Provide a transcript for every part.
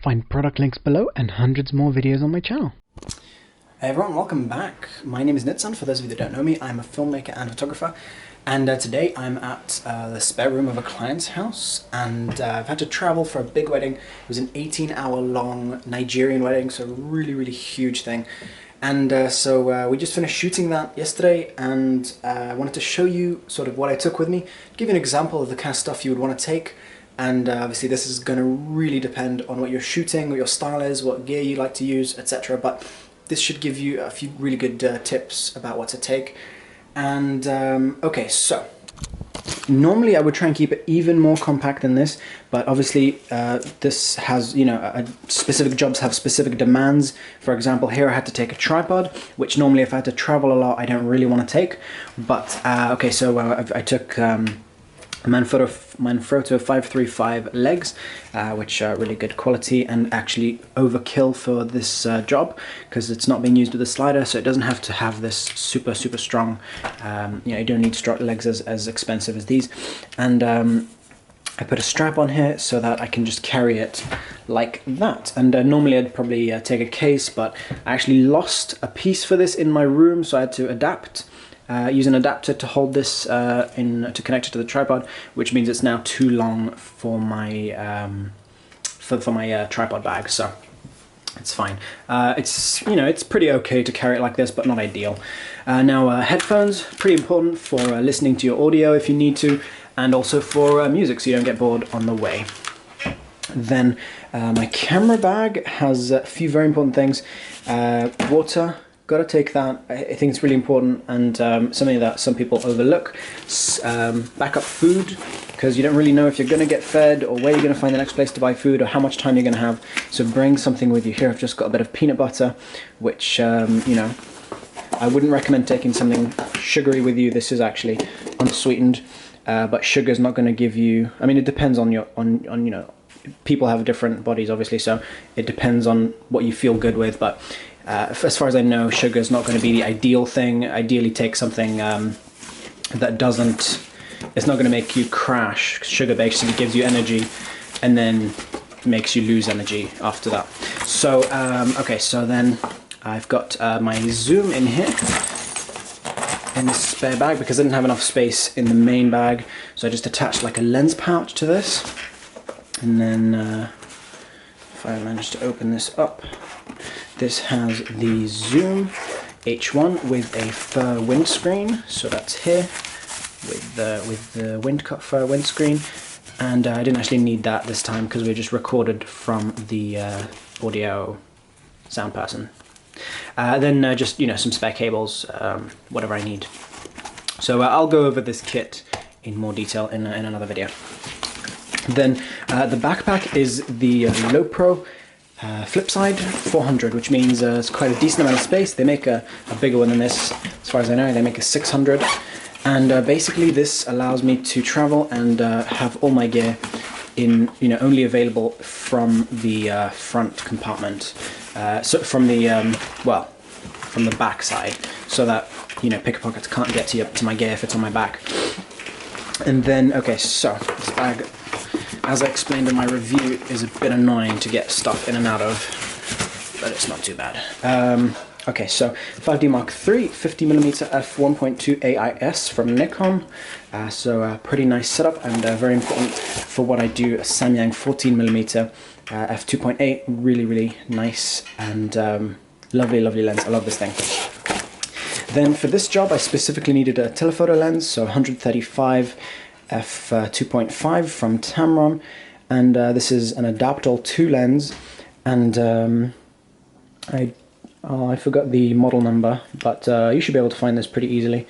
Find product links below and hundreds more videos on my channel. Hey everyone, welcome back. My name is Nitsan. For those of you that don't know me, I'm a filmmaker and photographer, and today I'm at the spare room of a client's house, and I've had to travel for a big wedding. It was an 18-hour long Nigerian wedding, so a really huge thing. And so we just finished shooting that yesterday, and I wanted to show you sort of what I took with me, give you an example of the kind of stuff you would want to take. And obviously this is going to really depend on what you're shooting, what your style is, what gear you like to use, etc. But this should give you a few really good tips about what to take. And okay, so normally I would try and keep it even more compact than this, but obviously this has, you know, specific jobs have specific demands. For example, here I had to take a tripod, which normally if I had to travel a lot I don't really want to take. But okay, so I took Manfrotto 535 legs, which are really good quality and actually overkill for this job, because it's not being used with a slider, so it doesn't have to have this super strong, you know, you don't need strong legs as expensive as these. And I put a strap on here so that I can just carry it like that. And normally I'd probably take a case, but I actually lost a piece for this in my room, so I had to adapt. Use an adapter to hold this to connect it to the tripod, which means it's now too long for my for my tripod bag, so it's fine. It's, you know, it's pretty okay to carry it like this, but not ideal. Now headphones, pretty important for listening to your audio if you need to, and also for music, so you don't get bored on the way. Then my camera bag has a few very important things. Water. Got to take that. I think it's really important, and something that some people overlook. Backup food, because you don't really know if you're going to get fed or where you're going to find the next place to buy food or how much time you're going to have. So bring something with you. Here I've just got a bit of peanut butter, which you know, I wouldn't recommend taking something sugary with you. This is actually unsweetened, but sugar is not going to give you. I mean, it depends on your you know, people have different bodies obviously, so it depends on what you feel good with, but. As far as I know, sugar is not going to be the ideal thing. Ideally take something that doesn't, it's not going to make you crash. Sugar basically gives you energy and then makes you lose energy after that. So, okay, so then I've got my zoom in here, in this spare bag, because I didn't have enough space in the main bag. So I just attached like a lens pouch to this. And then if I manage to open this up, this has the Zoom H1 with a fur windscreen, so that's here with the wind-cut fur windscreen, and I didn't actually need that this time because we just recorded from the audio sound person. Then just, you know, some spare cables, whatever I need. So I'll go over this kit in more detail in another video. Then the backpack is the Lowepro flip side 400, which means it's quite a decent amount of space. They make a bigger one than this, as far as I know. They make a 600, and basically this allows me to travel and have all my gear in, you know, only available from the front compartment, so from the well, from the back side, so that, you know, pickpockets can't get to my gear if it's on my back. And then okay, so this bag, as I explained in my review, is a bit annoying to get stuff in and out of, but it's not too bad. Okay, so 5D Mark III, 50mm f1.2 AIS from Nikon. So a pretty nice setup, and very important for what I do. A Samyang 14mm f2.8, really nice and lovely lens. I love this thing. Then for this job I specifically needed a telephoto lens, so 135 f2.5 from Tamron, and this is an Adaptol 2 lens, and I forgot the model number, but you should be able to find this pretty easily.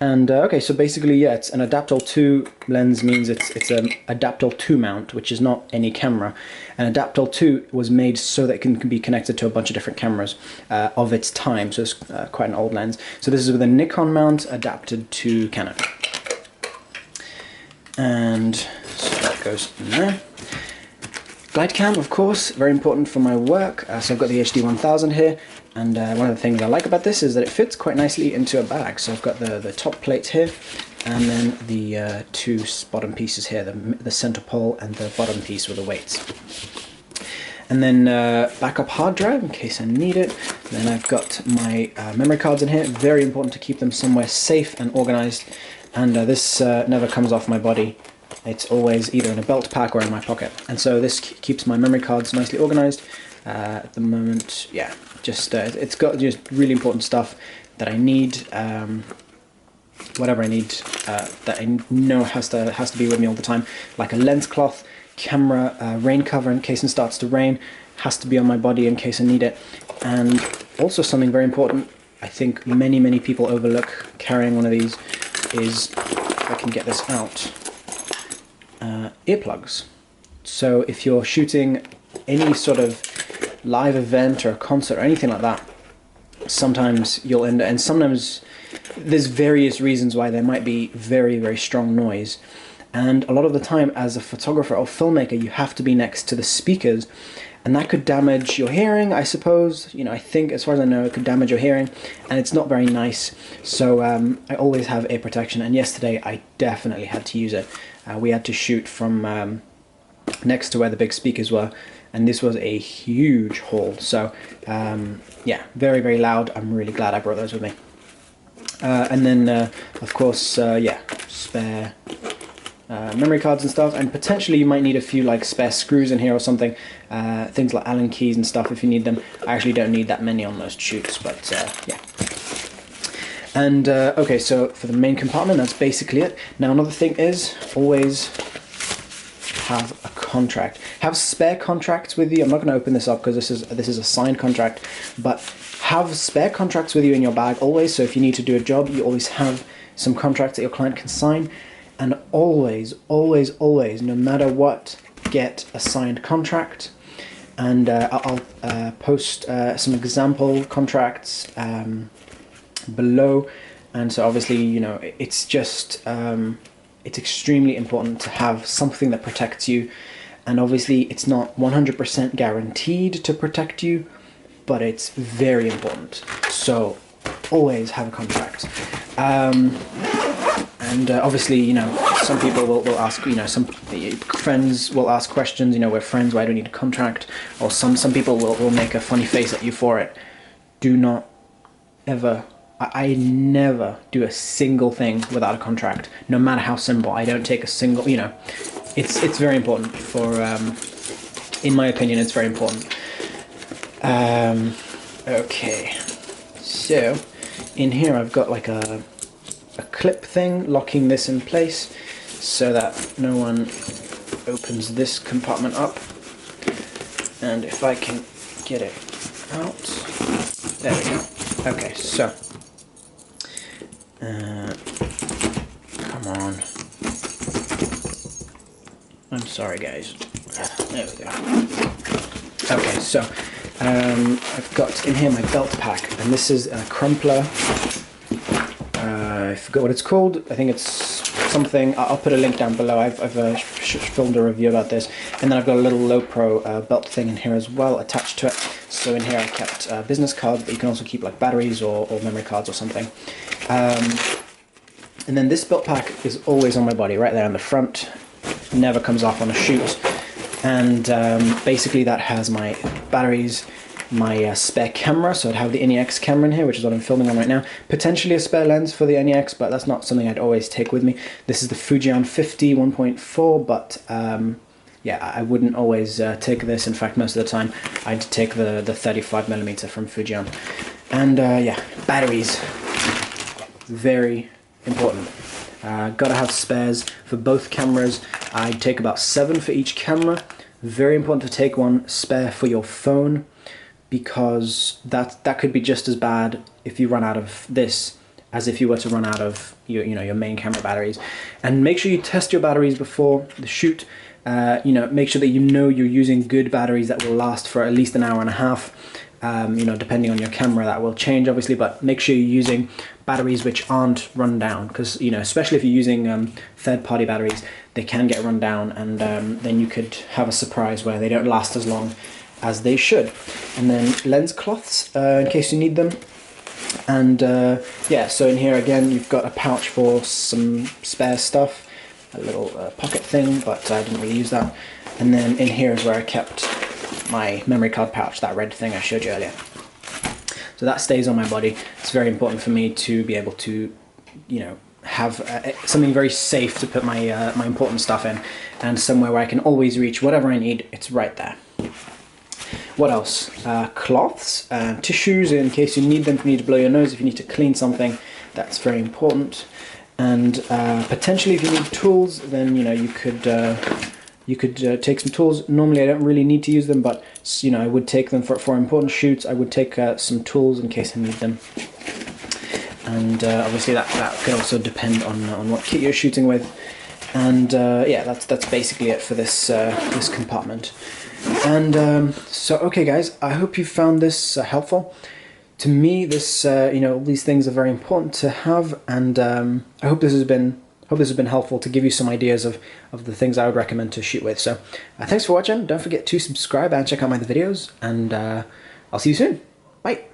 And okay, so basically, yeah, it's an Adaptol 2 lens, means it's an Adaptol 2 mount, which is not any camera. And Adaptol 2 was made so that it can be connected to a bunch of different cameras of its time, so it's quite an old lens. So this is with a Nikon mount adapted to Canon. And so that goes in there. Glide cam, of course, very important for my work. So I've got the HD 1000 here, and one of the things I like about this is that it fits quite nicely into a bag. So I've got the top plate here, and then the two bottom pieces here, the center pole and the bottom piece with the weights. And then backup hard drive in case I need it. Then I've got my memory cards in here. Very important to keep them somewhere safe and organized. And this never comes off my body. It's always either in a belt pack or in my pocket. And so this keeps my memory cards nicely organized. At the moment, yeah, just it's got just really important stuff that I need. Whatever I need that I know has to be with me all the time, like a lens cloth, camera, rain cover in case it starts to rain, has to be on my body in case I need it. And also something very important, I think many people overlook carrying one of these, is, if I can get this out, earplugs. So if you're shooting any sort of live event or a concert or anything like that, sometimes you'll end up, and sometimes there's various reasons why there might be very strong noise, and a lot of the time as a photographer or filmmaker you have to be next to the speakers, and that could damage your hearing, I suppose. You know, I think, as far as I know, it could damage your hearing, and it's not very nice. So I always have ear protection, and yesterday I definitely had to use it. We had to shoot from next to where the big speakers were, and this was a huge hall. So yeah, very loud. I'm really glad I brought those with me. And then of course, yeah, spare memory cards and stuff, and potentially you might need a few like spare screws in here or something, things like Allen keys and stuff if you need them. I actually don't need that many on most shoots, but yeah. And okay, so for the main compartment, that's basically it. Now another thing is, always have a contract. Have spare contracts with you. I'm not going to open this up because this is a signed contract, but have spare contracts with you in your bag always. So if you need to do a job, you always have some contracts that your client can sign. And always, no matter what, get a signed contract. And I'll post some example contracts below. And so obviously, you know, it's just it's extremely important to have something that protects you. And obviously it's not 100% guaranteed to protect you, but it's very important. So always have a contract. And obviously, you know, some people will ask, you know, some friends will ask questions, you know, we're friends, why do I need a contract? Or some people will make a funny face at you for it. Do not ever, I never do a single thing without a contract, no matter how simple. I don't take a single, you know, it's very important for, in my opinion, it's very important. Okay, so in here I've got like a clip thing locking this in place so that no one opens this compartment up. And if I can get it out, there we go. Okay, so come on. I'm sorry, guys. There we go. Okay, so I've got in here my belt pack, and this is a crumpler. I forgot what it's called. I think it's something. I'll put a link down below. I've filmed a review about this, and then I've got a little low pro belt thing in here as well attached to it. So in here I kept business cards, but you can also keep like batteries or memory cards or something. And then this belt pack is always on my body, right there on the front. Never comes off on a shoot. And basically that has my batteries, my spare camera, so I'd have the NEX camera in here, which is what I'm filming on right now. Potentially a spare lens for the NEX, but that's not something I'd always take with me. This is the Fujian 50 1.4, but yeah, I wouldn't always take this. In fact, most of the time I'd take the 35mm from Fujian. And yeah, batteries, very important. Gotta have spares for both cameras. I'd take about 7 for each camera. Very important to take one spare for your phone, because that could be just as bad if you run out of this as if you were to run out of your main camera batteries. And make sure you test your batteries before the shoot. Make sure that you're using good batteries that will last for at least an hour and a half. Depending on your camera, that will change obviously, but make sure you're using batteries which aren't run down, because especially if you're using third-party batteries, they can get run down, and then you could have a surprise where they don't last as long as they should. And then lens cloths in case you need them. And yeah, so in here again you've got a pouch for some spare stuff, a little pocket thing, but I didn't really use that. And then in here is where I kept my memory card pouch, that red thing I showed you earlier. So that stays on my body. It's very important for me to be able to, you know, have something very safe to put my my important stuff in, and somewhere where I can always reach whatever I need. It's right there. What else? Cloths, tissues in case you need them, if you need to blow your nose, if you need to clean something, that's very important. And potentially if you need tools, then you know you could take some tools. Normally I don't really need to use them, but you know I would take them for important shoots. I would take some tools in case I need them. And obviously that could also depend on what kit you're shooting with. And yeah, that's basically it for this this compartment. And so okay guys, I hope you found this helpful. To me, this you know, these things are very important to have, and I hope this has been helpful to give you some ideas of the things I would recommend to shoot with. So thanks for watching. Don't forget to subscribe and check out my other videos, and I'll see you soon. Bye.